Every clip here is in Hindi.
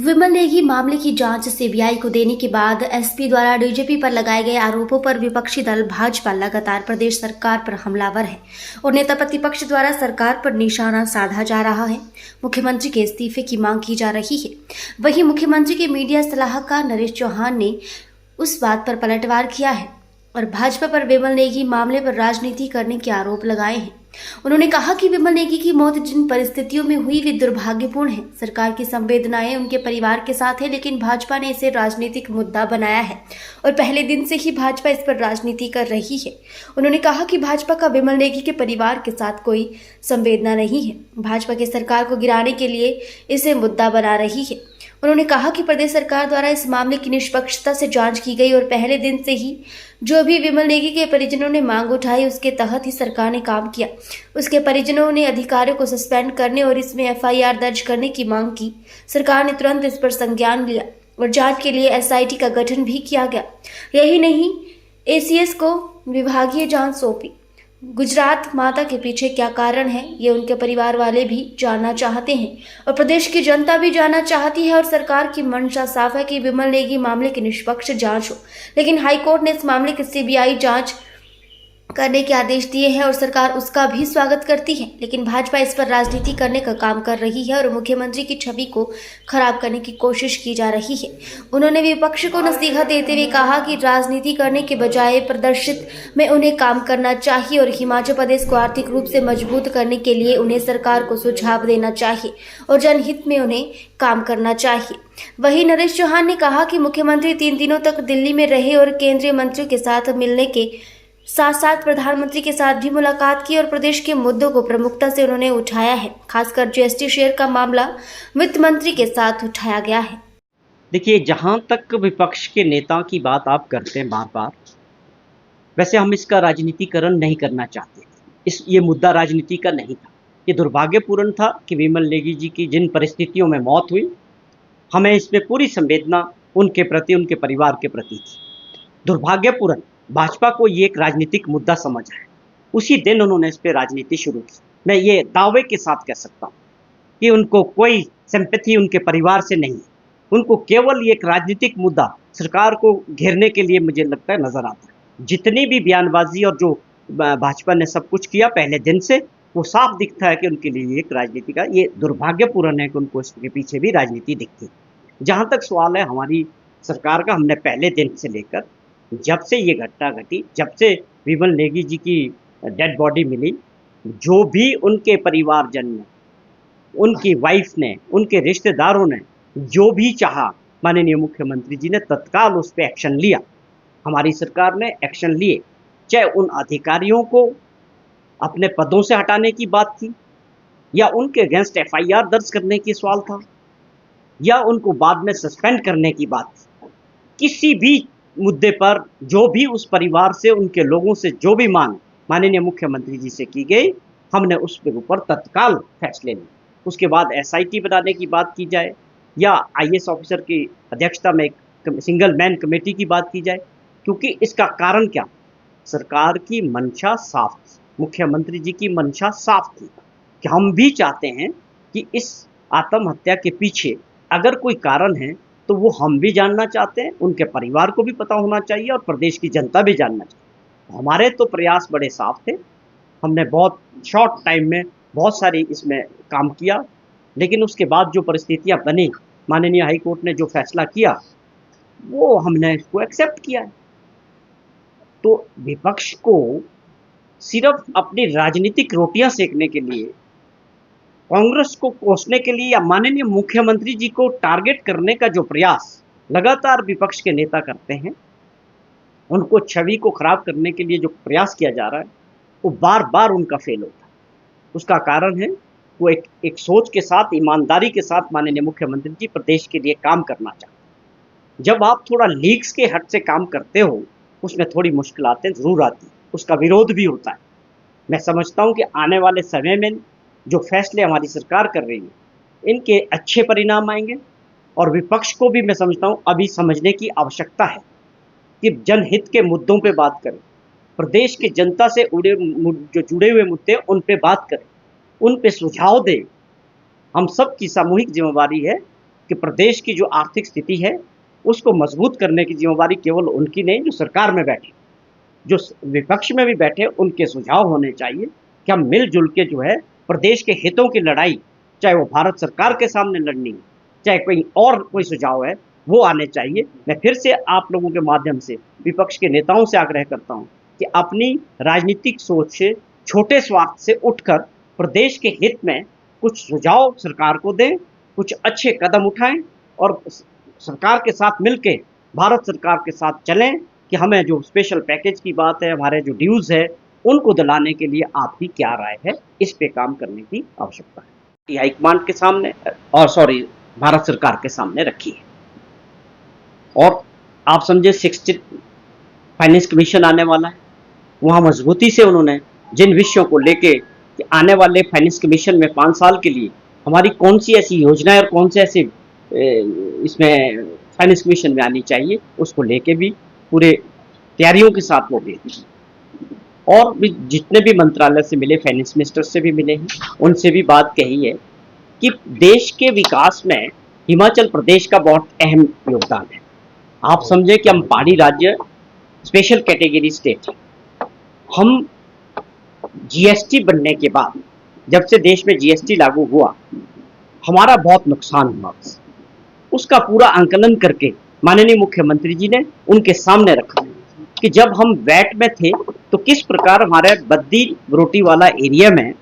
विमल नेगी मामले की जांच सीबीआई को देने के बाद एसपी द्वारा डीजीपी पर लगाए गए आरोपों पर विपक्षी दल भाजपा लगातार प्रदेश सरकार पर हमलावर है और नेता प्रतिपक्ष द्वारा सरकार पर निशाना साधा जा रहा है। मुख्यमंत्री के इस्तीफे की मांग की जा रही है। वहीं मुख्यमंत्री के मीडिया सलाहकार नरेश चौहान ने उस बात पर पलटवार किया है और भाजपा पर विमल नेगी मामले पर राजनीति करने के आरोप लगाए हैं। उन्होंने कहा कि विमल नेगी की मौत जिन परिस्थितियों में हुई वे दुर्भाग्यपूर्ण है। सरकार की संवेदनाएं उनके परिवार के साथ है, लेकिन भाजपा ने इसे राजनीतिक मुद्दा बनाया है और पहले दिन से ही भाजपा इस पर राजनीति कर रही है। उन्होंने कहा कि भाजपा का विमल नेगी के परिवार के साथ कोई संवेदना नहीं है। भाजपा की सरकार को गिराने के लिए इसे मुद्दा बना रही है। उन्होंने कहा कि प्रदेश सरकार द्वारा इस मामले की निष्पक्षता से जांच की गई और पहले दिन से ही जो भी विमल नेगी के परिजनों ने मांग उठाई उसके तहत ही सरकार ने काम किया। उसके परिजनों ने अधिकारियों को सस्पेंड करने और इसमें एफआईआर दर्ज करने की मांग की। सरकार ने तुरंत इस पर संज्ञान लिया और जांच के लिए एसआईटी का गठन भी किया गया। यही नहीं, एसीएस को विभागीय जांच सौंपी। गुजरात माता के पीछे क्या कारण है, ये उनके परिवार वाले भी जानना चाहते हैं और प्रदेश की जनता भी जानना चाहती है। और सरकार की मंशा साफ है कि विमल नेगी मामले की निष्पक्ष जांच हो, लेकिन हाईकोर्ट ने इस मामले की सीबीआई जांच करने के आदेश दिए हैं और सरकार उसका भी स्वागत करती है। लेकिन भाजपा इस पर राजनीति करने का काम कर रही है और मुख्यमंत्री की छवि को खराब करने की कोशिश की जा रही है। उन्होंने विपक्ष को नसीहत देते हुए कहा कि राजनीति करने के बजाय प्रदर्शित में उन्हें काम करना चाहिए और हिमाचल प्रदेश को आर्थिक रूप से मजबूत करने के लिए उन्हें सरकार को सुझाव देना चाहिए और जनहित में उन्हें काम करना चाहिए। वहीं नरेश चौहान ने कहा कि मुख्यमंत्री 3 दिनों तक दिल्ली में रहे और केंद्रीय मंत्रियों के साथ मिलने के साथ साथ प्रधानमंत्री के साथ भी मुलाकात की और प्रदेश के मुद्दों को प्रमुखता से उन्होंने उठाया है। खासकर जीएसटी शेयर का मामला वित्त मंत्री के साथ उठाया गया है। देखिए, जहां तक विपक्ष के नेता की बात आप करते हैं बार बार, वैसे हम इसका राजनीतिकरण नहीं करना चाहते। ये मुद्दा राजनीति का नहीं था। ये दुर्भाग्यपूर्ण था कि विमल नेगी जी की जिन परिस्थितियों में मौत हुई, हमें इसमें पूरी संवेदना उनके प्रति, उनके परिवार के प्रति थी। दुर्भाग्यपूर्ण भाजपा को ये एक राजनीतिक मुद्दा समझ है। उसी दिन उन्होंने इस पर राजनीति शुरू की। मैं ये दावे के साथ कह सकता हूँ कि उनको कोई सिंपैथी उनके परिवार से नहीं, उनको केवल ये एक राजनीतिक मुद्दा सरकार को घेरने के लिए मुझे लगता है नजर आता है। जितनी भी बयानबाजी और जो भाजपा ने सब कुछ किया पहले दिन से, वो साफ दिखता है कि उनके लिए एक राजनीति का ये दुर्भाग्यपूर्ण है कि उनको इसके पीछे भी राजनीति दिखती। जहाँ तक सवाल है हमारी सरकार का, हमने पहले दिन से लेकर जब से ये घटना घटी, जब से विमल नेगी जी की डेड बॉडी मिली, जो भी उनके परिवारजन ने, उनकी वाइफ ने, उनके रिश्तेदारों ने जो भी चाहा, माननीय मुख्यमंत्री जी ने तत्काल उस पर एक्शन लिया। हमारी सरकार ने एक्शन लिए। चाहे उन अधिकारियों को अपने पदों से हटाने की बात थी, या उनके अगेंस्ट एफआईआर दर्ज करने की सवाल था, या उनको बाद में सस्पेंड करने की बात थी। किसी भी मुद्दे पर जो भी उस परिवार से, उनके लोगों से जो भी मांग माननीय मुख्यमंत्री जी से की गई, हमने उस के ऊपर तत्काल फैसले लिए। उसके बाद एसआईटी बनाने की बात की जाए या आईएएस ऑफिसर की अध्यक्षता में एक सिंगल मैन कमेटी की बात की जाए, क्योंकि इसका कारण क्या, सरकार की मंशा साफ थी, मुख्यमंत्री जी की मंशा साफ थी कि हम भी चाहते हैं कि इस आत्महत्या के पीछे अगर कोई कारण है तो वो हम भी जानना चाहते हैं, उनके परिवार को भी पता होना चाहिए और प्रदेश की जनता भी जानना चाहिए। हमारे तो प्रयास बड़े साफ थे। हमने बहुत शॉर्ट टाइम में बहुत सारी इसमें काम किया, लेकिन उसके बाद जो परिस्थितियां बनी, माननीय हाई कोर्ट ने जो फैसला किया, वो हमने इसको एक्सेप्ट किया है। तो विपक्ष को सिर्फ अपनी राजनीतिक रोटियां सेकने के लिए, कांग्रेस को कोसने के लिए या माननीय मुख्यमंत्री जी को टारगेट करने का जो प्रयास लगातार विपक्ष के नेता करते हैं, उनको छवि को खराब करने के लिए जो प्रयास किया जा रहा है, वो बार बार उनका फेल होता है। उसका कारण है वो एक सोच के साथ, ईमानदारी के साथ माननीय मुख्यमंत्री जी प्रदेश के लिए काम करना चाहते हैं। जब आप थोड़ा लीक्स के हट से काम करते हो, उसमें थोड़ी मुश्किलातें जरूर आती, उसका विरोध भी होता है। मैं समझता हूँ कि आने वाले समय में जो फैसले हमारी सरकार कर रही है, इनके अच्छे परिणाम आएंगे और विपक्ष को भी मैं समझता हूँ अभी समझने की आवश्यकता है कि जनहित के मुद्दों पे बात करें, प्रदेश की जनता से जो जुड़े हुए मुद्दे उन पे बात करें, उन पे सुझाव दें। हम सब की सामूहिक जिम्मेदारी है कि प्रदेश की जो आर्थिक स्थिति है उसको मजबूत करने की जिम्मेदारी केवल उनकी नहीं, जो सरकार में बैठे, जो विपक्ष में भी बैठे, उनके सुझाव होने चाहिए कि हम मिलजुल के जो है प्रदेश के हितों की लड़ाई, चाहे वो भारत सरकार के सामने लड़नी है, चाहे कोई सुझाव है, वो आने चाहिए। मैं फिर से आप लोगों के माध्यम से विपक्ष के नेताओं से आग्रह करता हूं कि अपनी राजनीतिक सोच से, छोटे स्वार्थ से उठकर प्रदेश के हित में कुछ सुझाव सरकार को दें, कुछ अच्छे कदम उठाएं और सरकार के साथ मिलकर भारत सरकार के साथ चलें कि हमें जो स्पेशल पैकेज की बात है, हमारे जो ड्यूज है, उनको दिलाने के लिए आपकी क्या राय है, इस पे काम करने की आवश्यकता है। हाईकमांड के सामने भारत सरकार के सामने रखी है। और आप समझे 60 फाइनेंस कमीशन आने वाला है, वहाँ मजबूती से उन्होंने जिन विषयों को लेके कि आने वाले फाइनेंस कमीशन में 5 साल के लिए हमारी कौन सी ऐसी योजनाएं और कौन से ऐसे इसमें फाइनेंस कमीशन में आनी चाहिए, उसको लेके भी पूरे तैयारियों के साथ वो भी, और भी जितने भी मंत्रालय से मिले, फाइनेंस मिनिस्टर से भी मिले हैं, उनसे भी बात कही है कि देश के विकास में हिमाचल प्रदेश का बहुत अहम योगदान है। आप समझे कि हम पहाड़ी राज्य, स्पेशल कैटेगरी स्टेट है। हम जीएसटी बनने के बाद, जब से देश में जीएसटी लागू हुआ, हमारा बहुत नुकसान हुआ। उसका पूरा आंकलन करके माननीय मुख्यमंत्री जी ने उनके सामने रखा कि जब हम वैट में थे तो किस प्रकार हमारे बद्दी रोटी वाला एरिया में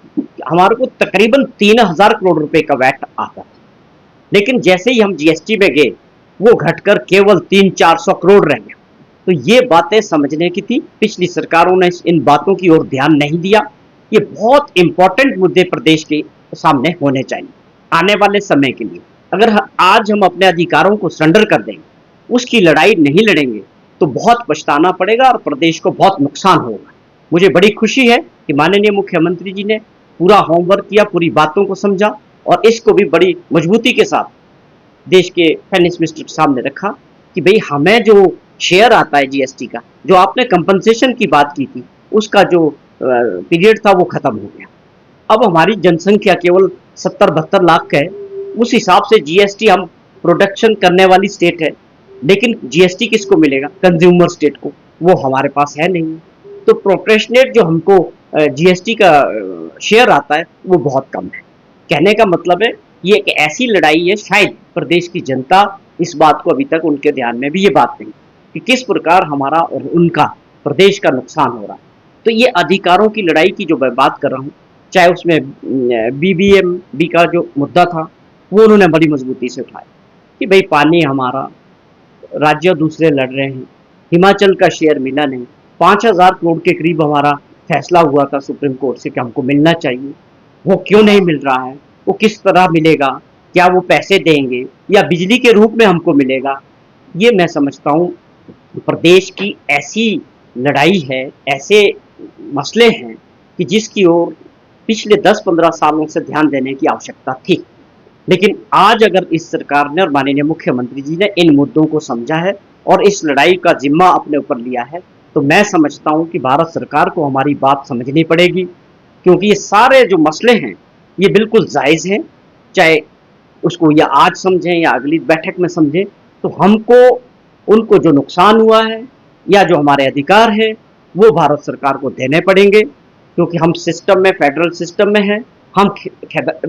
हमारे को तकरीबन 3000 करोड़ रुपए का वैट आता था, लेकिन जैसे ही हम जीएसटी में गए वो घटकर केवल 300-400 करोड़ रह गया। तो ये बातें समझने की थी, पिछली सरकारों ने इन बातों की ओर ध्यान नहीं दिया। ये बहुत इंपॉर्टेंट मुद्दे प्रदेश के सामने होने चाहिए आने वाले समय के लिए। अगर आज हम अपने अधिकारों को सरेंडर कर देंगे, उसकी लड़ाई नहीं लड़ेंगे, तो बहुत पछताना पड़ेगा और प्रदेश को बहुत नुकसान होगा। मुझे बड़ी खुशी है कि माननीय मुख्यमंत्री जी ने पूरा होमवर्क किया, पूरी बातों को समझा और इसको भी बड़ी मजबूती के साथ देश के फाइनेंस मिनिस्टर के सामने रखा कि भाई हमें जो शेयर आता है जीएसटी का, जो आपने कंपनसेशन की बात की थी, उसका जो पीरियड था वो खत्म हो गया। अब हमारी जनसंख्या केवल 70-72 लाख का है, उस हिसाब से जीएसटी हम प्रोडक्शन करने वाली स्टेट है, लेकिन जीएसटी किसको मिलेगा? कंज्यूमर स्टेट को, वो हमारे पास है नहीं। तो प्रोपोर्शनेट जो हमको जीएसटी का शेयर आता है वो बहुत कम है। कहने का मतलब है ये एक ऐसी लड़ाई है, शायद प्रदेश की जनता इस बात को अभी तक उनके ध्यान में भी ये बात नहीं कि किस प्रकार हमारा और उनका प्रदेश का नुकसान हो रहा है। तो ये अधिकारों की लड़ाई की जो मैं बात कर रहा हूँ, चाहे उसमें बीबीएमबी का जो मुद्दा था वो उन्होंने बड़ी मजबूती से उठाया कि भाई पानी हमारा, राज्य दूसरे लड़ रहे हैं, हिमाचल का शेयर मिला नहीं। 5000 करोड़ के करीब हमारा फैसला हुआ था सुप्रीम कोर्ट से कि हमको मिलना चाहिए, वो क्यों नहीं मिल रहा है, वो किस तरह मिलेगा, क्या वो पैसे देंगे या बिजली के रूप में हमको मिलेगा? ये मैं समझता हूँ प्रदेश की ऐसी लड़ाई है, ऐसे मसले हैं कि जिसकी ओर पिछले 10-15 सालों से ध्यान देने की आवश्यकता थी। लेकिन आज अगर इस सरकार ने और माननीय मुख्यमंत्री जी ने इन मुद्दों को समझा है और इस लड़ाई का जिम्मा अपने ऊपर लिया है, तो मैं समझता हूं कि भारत सरकार को हमारी बात समझनी पड़ेगी, क्योंकि ये सारे जो मसले हैं ये बिल्कुल जायज़ हैं। चाहे उसको या आज समझें या अगली बैठक में समझें, तो हमको उनको जो नुकसान हुआ है या जो हमारे अधिकार है वो भारत सरकार को देने पड़ेंगे, क्योंकि हम सिस्टम में, फेडरल सिस्टम में हैं। हम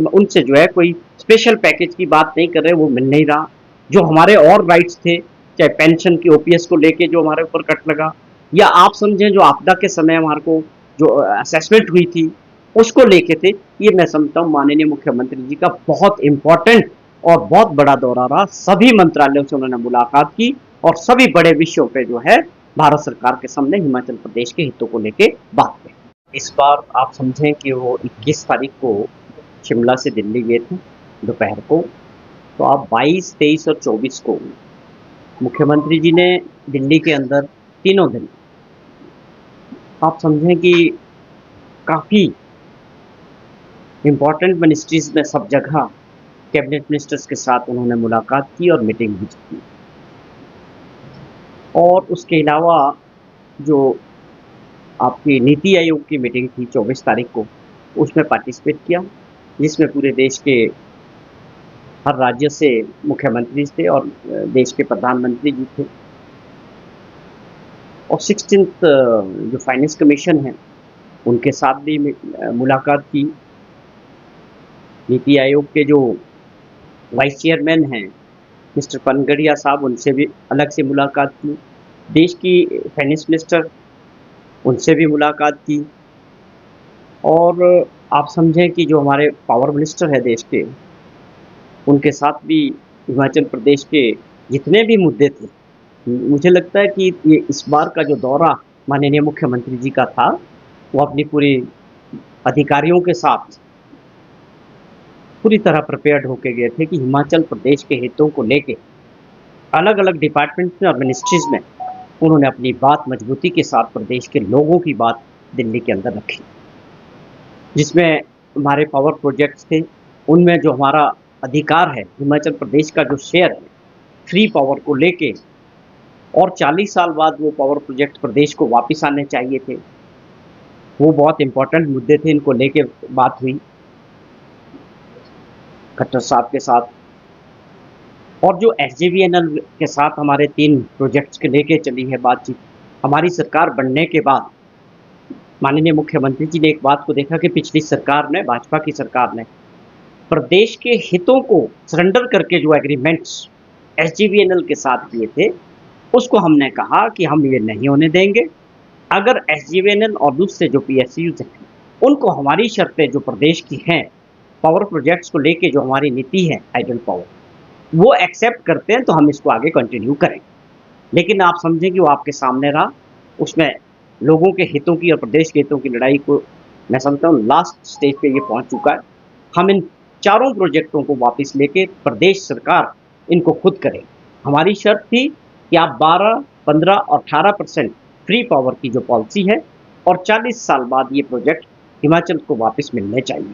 उनसे जो है कोई स्पेशल पैकेज की बात नहीं कर रहे, वो मिल नहीं रहा। जो हमारे और राइट्स थे, चाहे पेंशन की ओपीएस को लेके जो हमारे ऊपर कट लगा, या आप समझें जो आपदा के समय हमारे को जो असेसमेंट हुई थी उसको लेके थे, ये मैं समझता हूँ माननीय मुख्यमंत्री जी का बहुत इंपॉर्टेंट और बहुत बड़ा दौरा रहा। सभी मंत्रालयों से उन्होंने मुलाकात की और सभी बड़े विषयों पे जो है भारत सरकार के सामने हिमाचल प्रदेश के हितों को लेके बात की। इस बार आप समझें कि वो 21 तारीख को शिमला से दिल्ली गए थे दोपहर को, तो आप 22, 23 और 24 को मुख्यमंत्री जी ने दिल्ली के अंदर तीनों दिन आप समझें कि काफ़ी इम्पॉर्टेंट मिनिस्ट्रीज़ में सब जगह कैबिनेट मिनिस्टर्स के साथ उन्होंने मुलाकात की और मीटिंग भी की। और उसके अलावा जो आपकी नीति आयोग की मीटिंग थी 24 तारीख को, उसमें पार्टिसिपेट किया, जिसमें पूरे देश के हर राज्य से मुख्यमंत्री थे और देश के प्रधानमंत्री जी थे। और 16th जो फाइनेंस कमीशन है उनके साथ भी मुलाकात की। नीति आयोग के जो वाइस चेयरमैन हैं मिस्टर पनगड़िया साहब, उनसे भी अलग से मुलाकात की। देश की फाइनेंस मिनिस्टर, उनसे भी मुलाकात की। और आप समझें कि जो हमारे पावर मिनिस्टर है देश के, उनके साथ भी हिमाचल प्रदेश के जितने भी मुद्दे थे, मुझे लगता है कि ये इस बार का जो दौरा माननीय मुख्यमंत्री जी का था, वो अपनी पूरी अधिकारियों के साथ पूरी तरह प्रिपेयर्ड होके गए थे कि हिमाचल प्रदेश के हितों को लेके अलग अलग डिपार्टमेंट्स में और मिनिस्ट्रीज में उन्होंने अपनी बात मजबूती के साथ प्रदेश के लोगों की बात दिल्ली के अंदर रखी। जिसमें हमारे पावर प्रोजेक्ट्स थे, उनमें जो हमारा अधिकार है, हिमाचल प्रदेश का जो शेयर है फ्री पावर को लेके, और 40 साल बाद वो पावर प्रोजेक्ट प्रदेश को वापस आने चाहिए थे, वो बहुत इंपॉर्टेंट मुद्दे थे। इनको लेके बात हुई खट्टर साहब के साथ। और जो SJVNL के साथ हमारे 3 प्रोजेक्ट्स के लेके चली है बातचीत, हमारी सरकार बनने के बाद माननीय मुख्यमंत्री जी ने एक बात को देखा कि पिछली सरकार ने, भाजपा की सरकार ने, प्रदेश के हितों को सरेंडर करके जो एग्रीमेंट्स SJVNL के साथ किए थे, उसको हमने कहा कि हम ये नहीं होने देंगे। अगर SJVNL और दूसरे जो PSUs हैं, उनको हमारी शर्तें जो प्रदेश की हैं, पावर प्रोजेक्ट्स को लेके जो हमारी नीति है हाइडल पावर, वो एक्सेप्ट करते हैं तो हम इसको आगे कंटिन्यू करें। लेकिन आप समझें कि वो आपके सामने रहा, उसमें लोगों के हितों की और प्रदेश के हितों की लड़ाई को मैं समझता हूँ लास्ट स्टेज पे ये पहुंच चुका है। हम इन चारों प्रोजेक्टों को वापस लेके प्रदेश सरकार इनको खुद करे। हमारी शर्त थी कि आप 12, 15 और 18% फ्री पावर की जो पॉलिसी है, और 40 साल बाद ये प्रोजेक्ट हिमाचल को वापस मिलने चाहिए,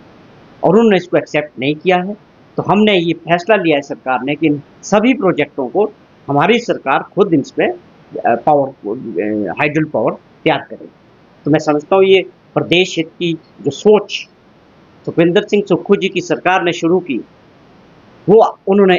और उन्होंने इसको एक्सेप्ट नहीं किया है। तो हमने ये फैसला लिया है सरकार ने कि इन सभी प्रोजेक्टों को हमारी सरकार खुद इसमें पावर हाइडल पावर तैयार करे। तो मैं समझता हूँ ये प्रदेश हित की जो सोच सुखविंदर सिंह सुक्खू जी की सरकार ने शुरू की, वो उन्होंने